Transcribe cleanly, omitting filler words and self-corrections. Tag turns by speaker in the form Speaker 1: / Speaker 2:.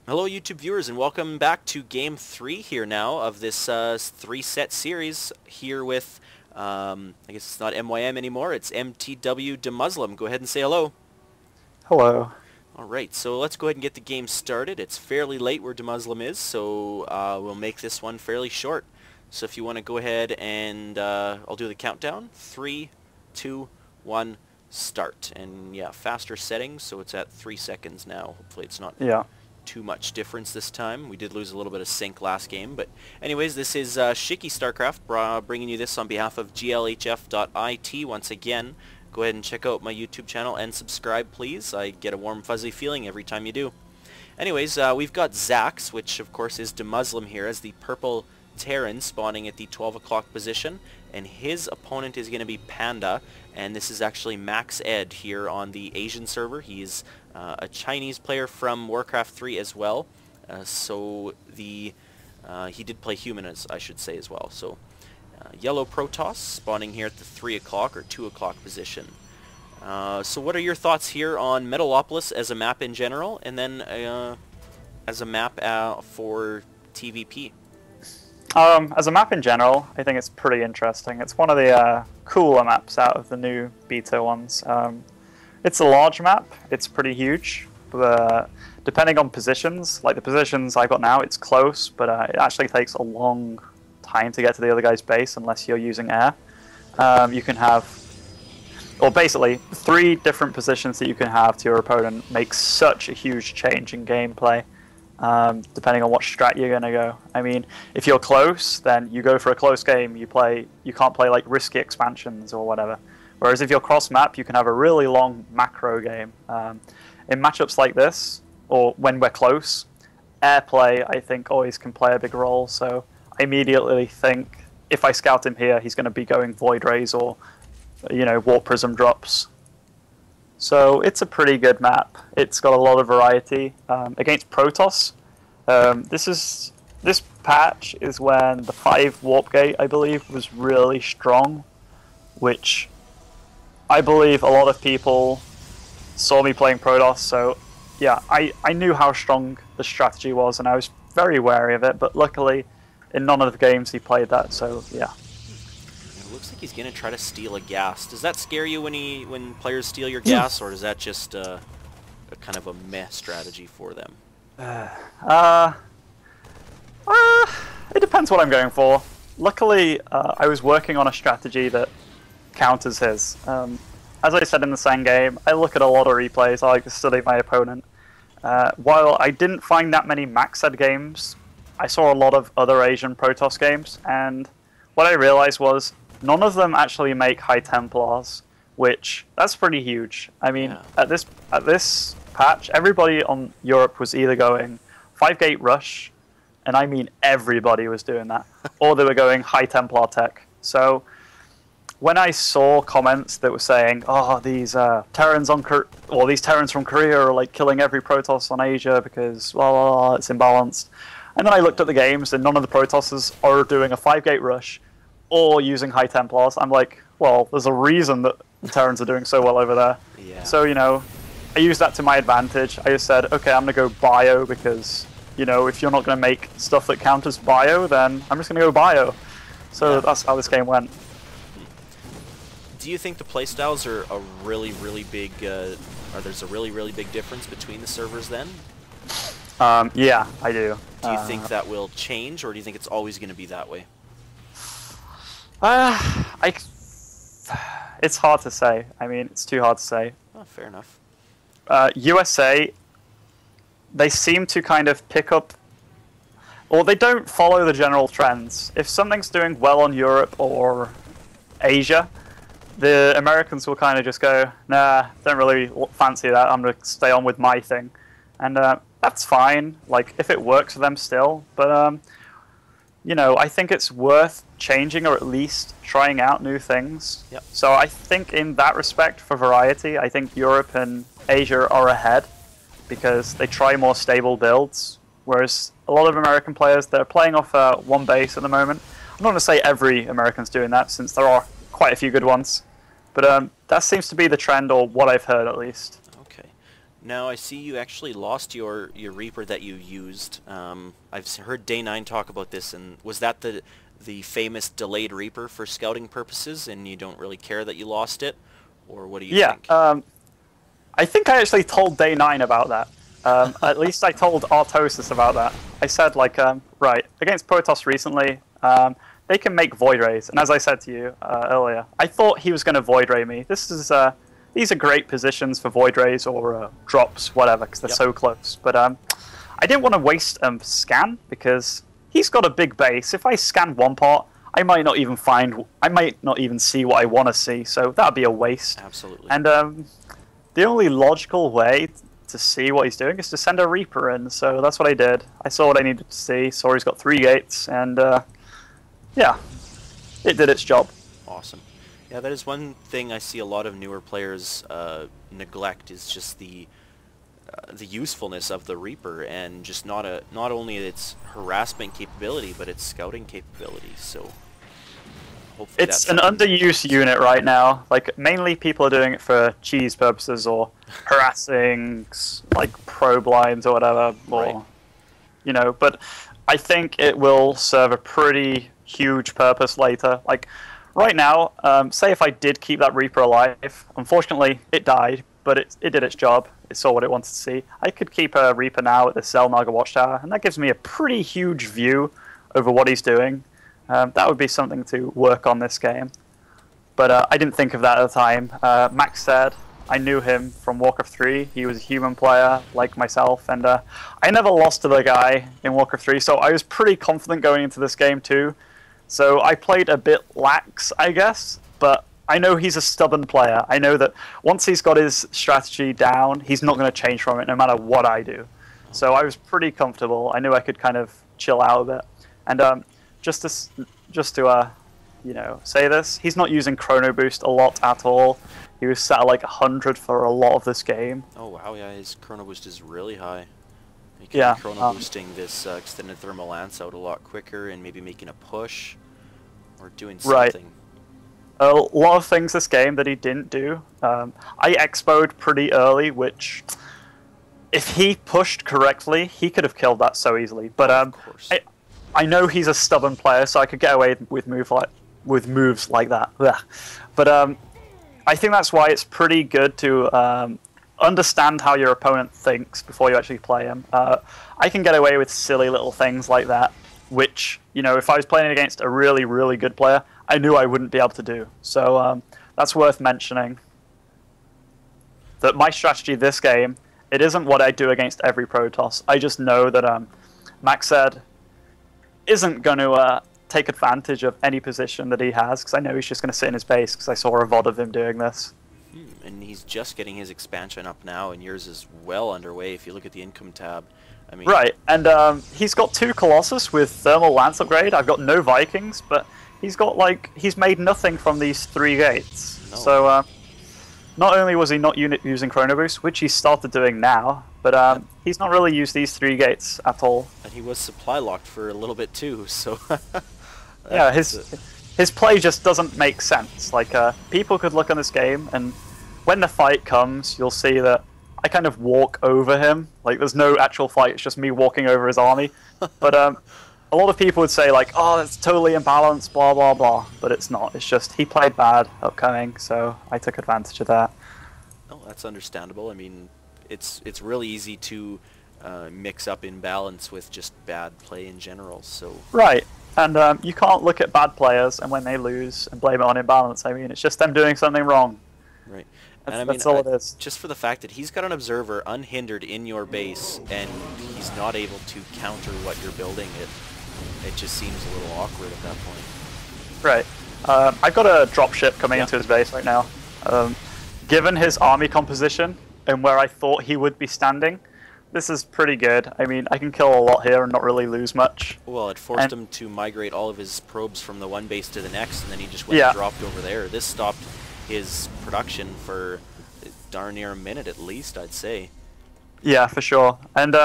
Speaker 1: Hello YouTube viewers and welcome back to game 3 here now of this 3-set series here with, I guess it's not MYM anymore, it's MTW Demuslim. Go ahead and say hello.
Speaker 2: Hello.
Speaker 1: Alright, so let's go ahead and get the game started. It's fairly late where Demuslim is, so we'll make this one fairly short. So if you want to go ahead and I'll do the countdown. 3, 2, 1, start. And yeah, faster settings, so it's at 3 seconds now. Hopefully it's not too much difference this time. We did lose a little bit of sync last game, but anyways, this is Shicky StarCraft bringing you this on behalf of GLHF.it once again. Go ahead and check out my YouTube channel and subscribe, please. I get a warm, fuzzy feeling every time you do. Anyways, we've got Zax, which of course is Demuslim here, as the purple Terran spawning at the 12 o'clock position, and his opponent is going to be Panda, and this is actually Max Ed here on the Asian server. He's a Chinese player from Warcraft 3 as well, so he did play human, as I should say, as well. So yellow Protoss spawning here at the 3 o'clock or 2 o'clock position. So what are your thoughts here on Metalopolis as a map in general, and then as a map for TVP?
Speaker 2: As a map in general, I think it's pretty interesting. It's one of the cooler maps out of the new beta ones. It's a large map, it's pretty huge, but depending on positions, like the positions I got now, it's close, but it actually takes a long time to get to the other guy's base unless you're using air. You can have, or basically, 3 different positions that you can have to your opponent makes such a huge change in gameplay. Depending on what strat you're going to go. I mean, if you're close, then you go for a close game. You can't play like risky expansions or whatever. Whereas if you're cross-map, you can have a really long macro game. In matchups like this, or when we're close, airplay, I think, always can play a big role. So I immediately think if I scout him here, he's going to be going Void Rays or, Warp Prism drops. So it's a pretty good map. It's got a lot of variety. Against Protoss, this patch is when the 5 Warp Gate, I believe, was really strong, which I believe a lot of people saw me playing Protoss, so yeah, I knew how strong the strategy was, and I was very wary of it, but luckily in none of the games he played that, so yeah.
Speaker 1: It looks like he's going to try to steal a gas. It scare you when players steal your gas, or is that just a kind of a meh strategy for them?
Speaker 2: It depends what I'm going for. Luckily, I was working on a strategy that counters his. As I said in the same game, I look at a lot of replays. I like to study my opponent. While I didn't find that many Max Ed games, I saw a lot of other Asian Protoss games, and what I realized was none of them actually make High Templars, which that's pretty huge. I mean, at this patch, everybody on Europe was either going 5-gate rush, and I mean everybody was doing that, or they were going High Templar tech. So when I saw comments that were saying, "Oh, these Terrans these Terrans from Korea are like killing every Protoss on Asia because it's imbalanced," and then I looked at the games, and none of the Protosses are doing a 5-gate rush or using High Templars. I'm like, well, there's a reason that the Terrans are doing so well over there.
Speaker 1: Yeah.
Speaker 2: So I used that to my advantage. I just said, okay, I'm gonna go bio because if you're not gonna make stuff that counters bio, then I'm just gonna go bio. So that's how this game went.
Speaker 1: Do you think the playstyles are a really, really big, there's a really, really big difference between the servers then?
Speaker 2: Yeah, I do.
Speaker 1: Do you think that will change, or do you think it's always going to be that way?
Speaker 2: It's hard to say. I mean, it's too hard to say.
Speaker 1: Oh, fair enough.
Speaker 2: USA, they seem to kind of pick up, or they don't follow the general trends. If something's doing well on Europe or Asia, the Americans will kind of just go, nah, don't really fancy that, I'm going to stay on with my thing. And that's fine, like, if it works for them still. But, I think it's worth changing or at least trying out new things.
Speaker 1: Yep.
Speaker 2: So I think in that respect, for variety, I think Europe and Asia are ahead because they try more stable builds, whereas a lot of American players, they're playing off one base at the moment. I'm not going to say every American's doing that, since there are quite a few good ones. But that seems to be the trend, or what I've heard at least.
Speaker 1: Okay. Now I see you actually lost your Reaper that you used. I've heard Day 9 talk about this, and was that the famous delayed Reaper for scouting purposes, and you don't really care that you lost it, or what do you think?
Speaker 2: I think I actually told Day 9 about that. At least I told Artosis about that. I said, like, right, against Protoss recently, they can make Void Rays, and as I said to you earlier, I thought he was going to Void Ray me. These are great positions for Void Rays or drops, whatever, because they're so close. But I didn't want to waste a scan, because he's got a big base. If I scan one part, I might not even see what I want to see, so that'd be a waste.
Speaker 1: Absolutely.
Speaker 2: And the only logical way to see what he's doing is to send a Reaper in, so that's what I did. I saw what I needed to see, saw he's got 3 gates, and yeah, it did its job.
Speaker 1: Awesome. Yeah, that is one thing I see a lot of newer players neglect, is just the usefulness of the Reaper, and just not only its harassment capability, but its scouting capability. So hopefully
Speaker 2: it's an underused unit right now. Like, mainly people are doing it for cheese purposes or harassing like probe lines or whatever, or you know. But I think it will serve a pretty huge purpose later. Like, right now, say if I did keep that Reaper alive, unfortunately it died, but it did its job. It saw what it wanted to see. I could keep a Reaper now at the Zelnaga Watchtower, and that gives me a pretty huge view over what he's doing. That would be something to work on this game. But I didn't think of that at the time. Max said, I knew him from Warcraft 3. He was a human player like myself, and I never lost to the guy in Warcraft 3, so I was pretty confident going into this game too. So I played a bit lax, I guess, but I know he's a stubborn player. I know that once he's got his strategy down, he's not going to change from it no matter what I do. So I was pretty comfortable. I knew I could kind of chill out a bit. And just to you know, say this, he's not using Chrono Boost a lot at all. He was set at like 100 for a lot of this game.
Speaker 1: Oh wow, yeah, his Chrono Boost is really high. He could be Chrono Boosting this extended thermal lance out a lot quicker, and maybe making a push, or doing something.
Speaker 2: Right. A lot of things this game that he didn't do. I expoed pretty early, which, if he pushed correctly, he could have killed that so easily. But I know he's a stubborn player, so I could get away with moves like that. But I think that's why it's pretty good to understand how your opponent thinks before you actually play him. I can get away with silly little things like that, which, you know, if I was playing against a really, really good player, I knew I wouldn't be able to do. So that's worth mentioning. That my strategy this game, it isn't what I do against every Protoss. I just know that Maxed isn't going to take advantage of any position that he has, because I know he's just going to sit in his base, because I saw a VOD of him doing this.
Speaker 1: And he's just getting his expansion up now, and yours is well underway if you look at the income tab. I mean,
Speaker 2: right, and he's got 2 Colossus with thermal lance upgrade. I've got no Vikings, but he's got, like, he's made nothing from these 3 gates. No. So not only was he not using Chrono Boost, which he started doing now, but he's not really used these 3 gates at all.
Speaker 1: And he was supply locked for a little bit too, so
Speaker 2: yeah, his play just doesn't make sense. Like, people could look on this game, and when the fight comes, you'll see that I kind of walk over him. Like, there's no actual fight, it's just me walking over his army. But a lot of people would say, like, oh, it's totally imbalanced, blah, blah, blah. But it's not. It's just he played bad upcoming, so I took advantage of that.
Speaker 1: Oh, that's understandable. I mean, it's really easy to mix up imbalance with just bad play in general, so...
Speaker 2: Right. And you can't look at bad players and when they lose and blame it on imbalance. I mean, it's just them doing something wrong.
Speaker 1: Right.
Speaker 2: That's all it is.
Speaker 1: Just for the fact that he's got an observer unhindered in your base, and he's not able to counter what you're building, it just seems a little awkward at that point.
Speaker 2: Right. I've got a dropship coming into his base right now. Given his army composition and where I thought he would be standing, this is pretty good. I mean, I can kill a lot here and not really lose much.
Speaker 1: Well, it forced him to migrate all of his probes from the one base to the next, and then he just went and dropped over there. This stopped his production for darn near a minute at least, I'd say.
Speaker 2: Yeah, for sure. And